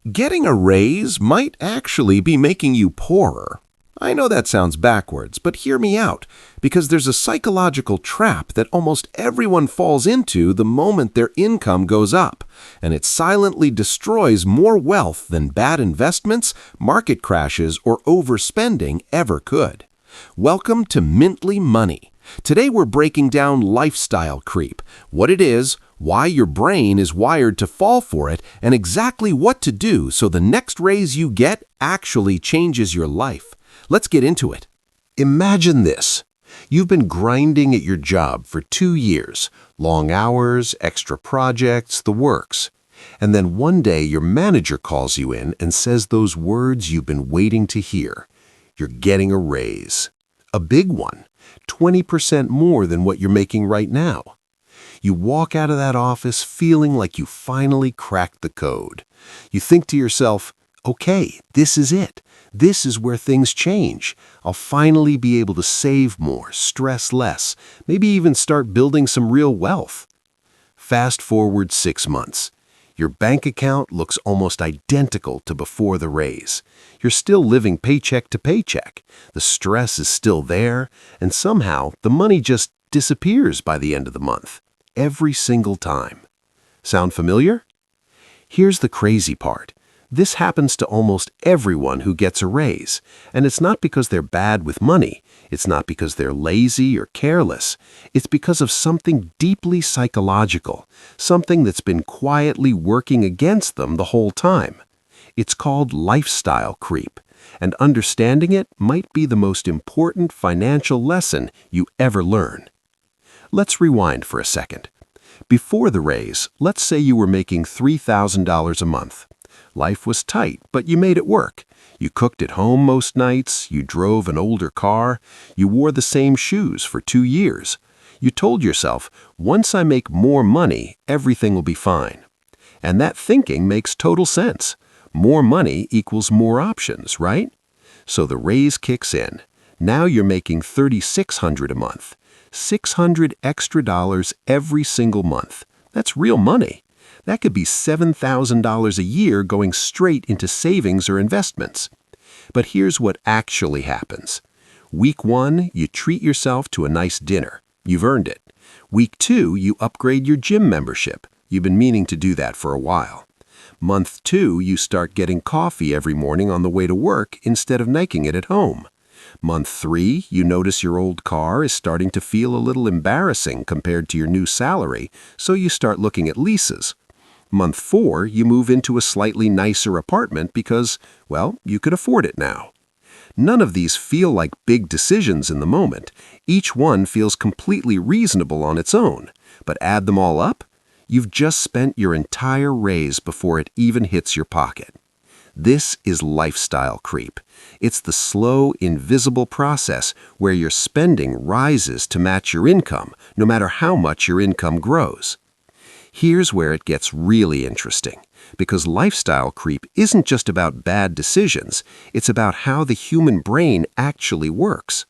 Getting a raise might actually be making you poorer. I know that sounds backwards, but hear me out, because there's a psychological trap that almost everyone falls into the moment their income goes up, and it silently destroys more wealth than bad investments, market crashes, or overspending ever could. Welcome to Mintly Money. Today we're breaking down lifestyle creep, what it is, why your brain is wired to fall for it, and exactly what to do so the next raise you get actually changes your life. Let's get into it. Imagine this. You've been grinding at your job for 2 years, long hours, extra projects, the works. And then one day your manager calls you in and says those words you've been waiting to hear. You're getting a raise. A big one, 20% more than what you're making right now. You walk out of that office feeling like you finally cracked the code. You think to yourself, okay, this is it. This is where things change. I'll finally be able to save more, stress less, maybe even start building some real wealth. Fast forward 6 months. Your bank account looks almost identical to before the raise. You're still living paycheck to paycheck. The stress is still there, and somehow the money just disappears by the end of the month. Every single time. Sound familiar? Here's the crazy part. This happens to almost everyone who gets a raise, and it's not because they're bad with money. It's not because they're lazy or careless. It's because of something deeply psychological, something that's been quietly working against them the whole time. It's called lifestyle creep, and understanding it might be the most important financial lesson you ever learn. Let's rewind for a second. Before the raise, let's say you were making $3,000 a month. Life was tight, but you made it work. You cooked at home most nights, you drove an older car, you wore the same shoes for 2 years. You told yourself, once I make more money, everything will be fine. And that thinking makes total sense. More money equals more options, right? So the raise kicks in. Now you're making $3,600 a month. $600 extra every single month. That's real money. That could be $7,000 a year going straight into savings or investments. But here's what actually happens. Week 1, you treat yourself to a nice dinner. You've earned it. Week 2, you upgrade your gym membership. You've been meaning to do that for a while. Month 2, you start getting coffee every morning on the way to work instead of making it at home. Month 3, you notice your old car is starting to feel a little embarrassing compared to your new salary, so you start looking at leases. Month 4, you move into a slightly nicer apartment because, well, you could afford it now. None of these feel like big decisions in the moment. Each one feels completely reasonable on its own. But add them all up, you've just spent your entire raise before it even hits your pocket. This is lifestyle creep. It's the slow, invisible process where your spending rises to match your income, no matter how much your income grows. Here's where it gets really interesting, because lifestyle creep isn't just about bad decisions, it's about how the human brain actually works.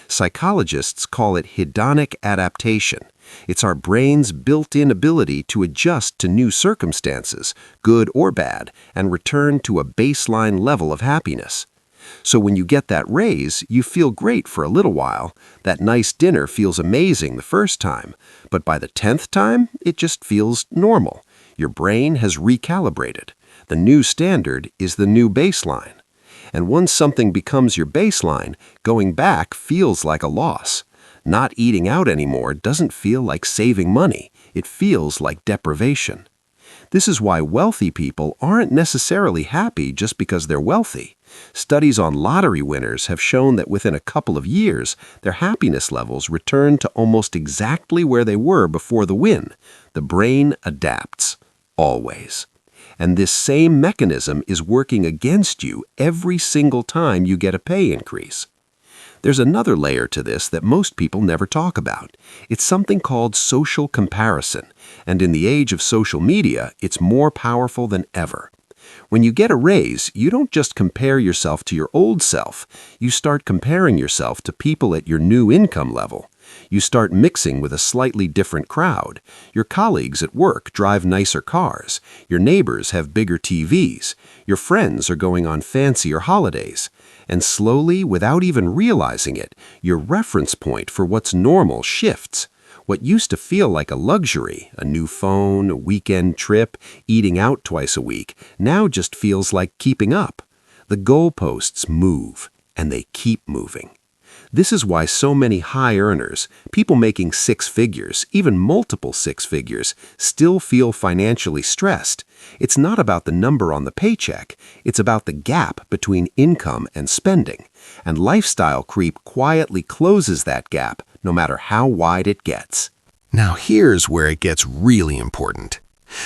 Psychologists call it hedonic adaptation. It's our brain's built-in ability to adjust to new circumstances, good or bad, and return to a baseline level of happiness. So when you get that raise, you feel great for a little while. That nice dinner feels amazing the first time, but by the 10th time, it just feels normal. Your brain has recalibrated. The new standard is the new baseline. And once something becomes your baseline, going back feels like a loss. Not eating out anymore doesn't feel like saving money. It feels like deprivation. This is why wealthy people aren't necessarily happy just because they're wealthy. Studies on lottery winners have shown that within a couple of years, their happiness levels return to almost exactly where they were before the win. The brain adapts. Always. And this same mechanism is working against you every single time you get a pay increase. There's another layer to this that most people never talk about. It's something called social comparison, and in the age of social media, it's more powerful than ever. When you get a raise, you don't just compare yourself to your old self. You start comparing yourself to people at your new income level. You start mixing with a slightly different crowd. Your colleagues at work drive nicer cars. Your neighbors have bigger TVs. Your friends are going on fancier holidays. And slowly, without even realizing it, your reference point for what's normal shifts. What used to feel like a luxury, a new phone, a weekend trip, eating out twice a week, now just feels like keeping up. The goalposts move, and they keep moving. This is why so many high earners, people making six figures, even multiple six figures, still feel financially stressed. It's not about the number on the paycheck, it's about the gap between income and spending. And lifestyle creep quietly closes that gap, no matter how wide it gets. Now here's where it gets really important.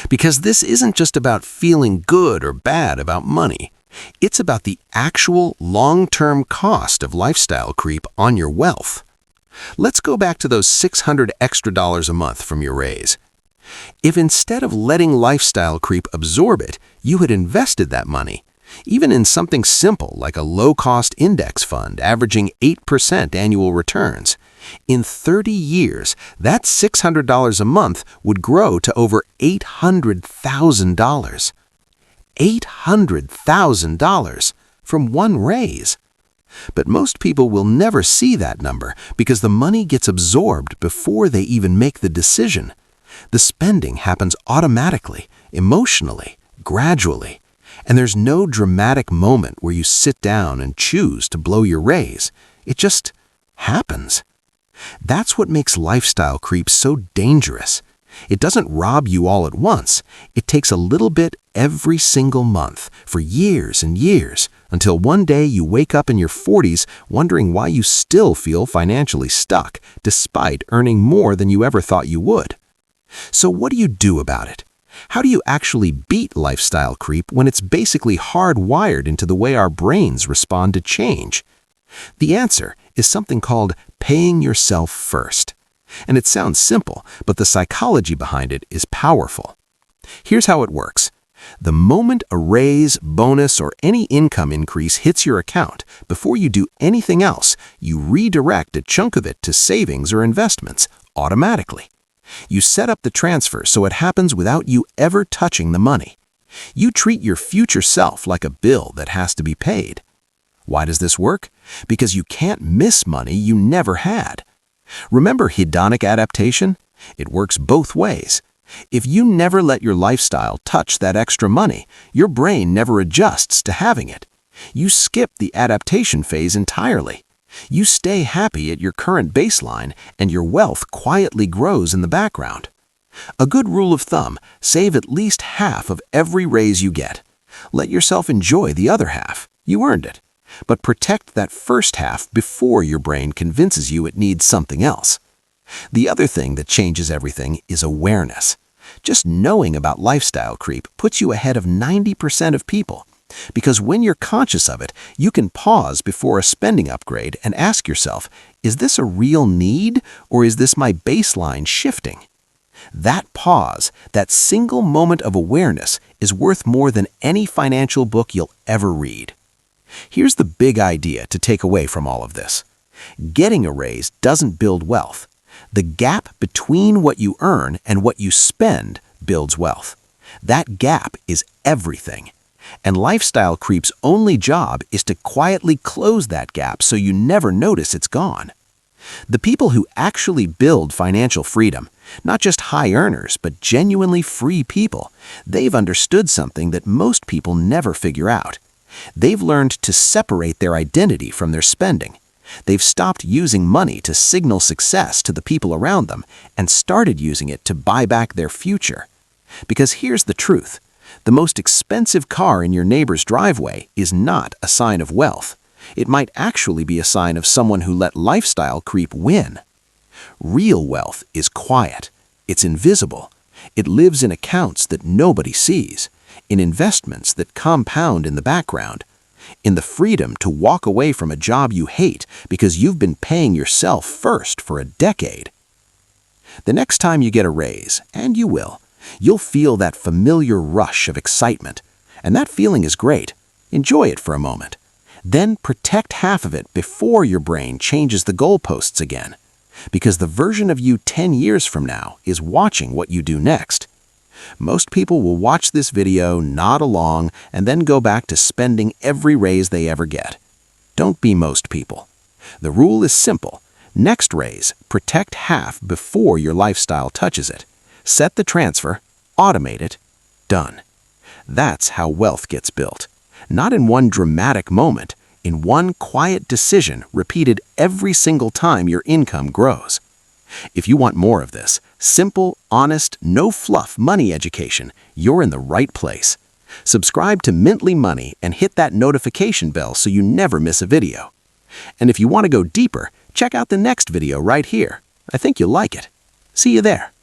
Because this isn't just about feeling good or bad about money. It's about the actual long-term cost of lifestyle creep on your wealth. Let's go back to those $600 extra a month from your raise. If instead of letting lifestyle creep absorb it, you had invested that money, even in something simple like a low-cost index fund averaging 8% annual returns, in 30 years, that $600 a month would grow to over $800,000. $800,000 from one raise. But most people will never see that number because the money gets absorbed before they even make the decision. The spending happens automatically, emotionally, gradually, and there's no dramatic moment where you sit down and choose to blow your raise. It just happens. That's what makes lifestyle creep so dangerous. It doesn't rob you all at once. It takes a little bit every single month for years and years until one day you wake up in your 40s wondering why you still feel financially stuck despite earning more than you ever thought you would. So what do you do about it? How do you actually beat lifestyle creep when it's basically hardwired into the way our brains respond to change? The answer is something called paying yourself first. And it sounds simple, but the psychology behind it is powerful. Here's how it works. The moment a raise, bonus, or any income increase hits your account, before you do anything else, you redirect a chunk of it to savings or investments automatically. You set up the transfer so it happens without you ever touching the money. You treat your future self like a bill that has to be paid. Why does this work? Because you can't miss money you never had. Remember hedonic adaptation? It works both ways. If you never let your lifestyle touch that extra money, your brain never adjusts to having it. You skip the adaptation phase entirely. You stay happy at your current baseline, and your wealth quietly grows in the background. A good rule of thumb, save at least half of every raise you get. Let yourself enjoy the other half. You earned it. But protect that first half before your brain convinces you it needs something else. The other thing that changes everything is awareness. Just knowing about lifestyle creep puts you ahead of 90% of people. Because when you're conscious of it, you can pause before a spending upgrade and ask yourself, is this a real need or is this my baseline shifting? That pause, that single moment of awareness, is worth more than any financial book you'll ever read. Here's the big idea to take away from all of this. Getting a raise doesn't build wealth. The gap between what you earn and what you spend builds wealth. That gap is everything. And lifestyle creep's only job is to quietly close that gap so you never notice it's gone. The people who actually build financial freedom, not just high earners, but genuinely free people, they've understood something that most people never figure out. They've learned to separate their identity from their spending. They've stopped using money to signal success to the people around them and started using it to buy back their future. Because here's the truth. The most expensive car in your neighbor's driveway is not a sign of wealth. It might actually be a sign of someone who let lifestyle creep win. Real wealth is quiet. It's invisible. It lives in accounts that nobody sees, in investments that compound in the background, in the freedom to walk away from a job you hate because you've been paying yourself first for a decade. The next time you get a raise, and you will, you'll feel that familiar rush of excitement. And that feeling is great. Enjoy it for a moment. Then protect half of it before your brain changes the goalposts again. because the version of you 10 years from now is watching what you do next. Most people will watch this video, nod along, and then go back to spending every raise they ever get. Don't be most people. The rule is simple. Next raise, protect half before your lifestyle touches it. Set the transfer, automate it, done. That's how wealth gets built. Not in one dramatic moment, in one quiet decision repeated every single time your income grows. If you want more of this, simple, honest, no-fluff money education, you're in the right place. Subscribe to Mintly Money and hit that notification bell so you never miss a video. And if you want to go deeper, check out the next video right here. I think you'll like it. See you there.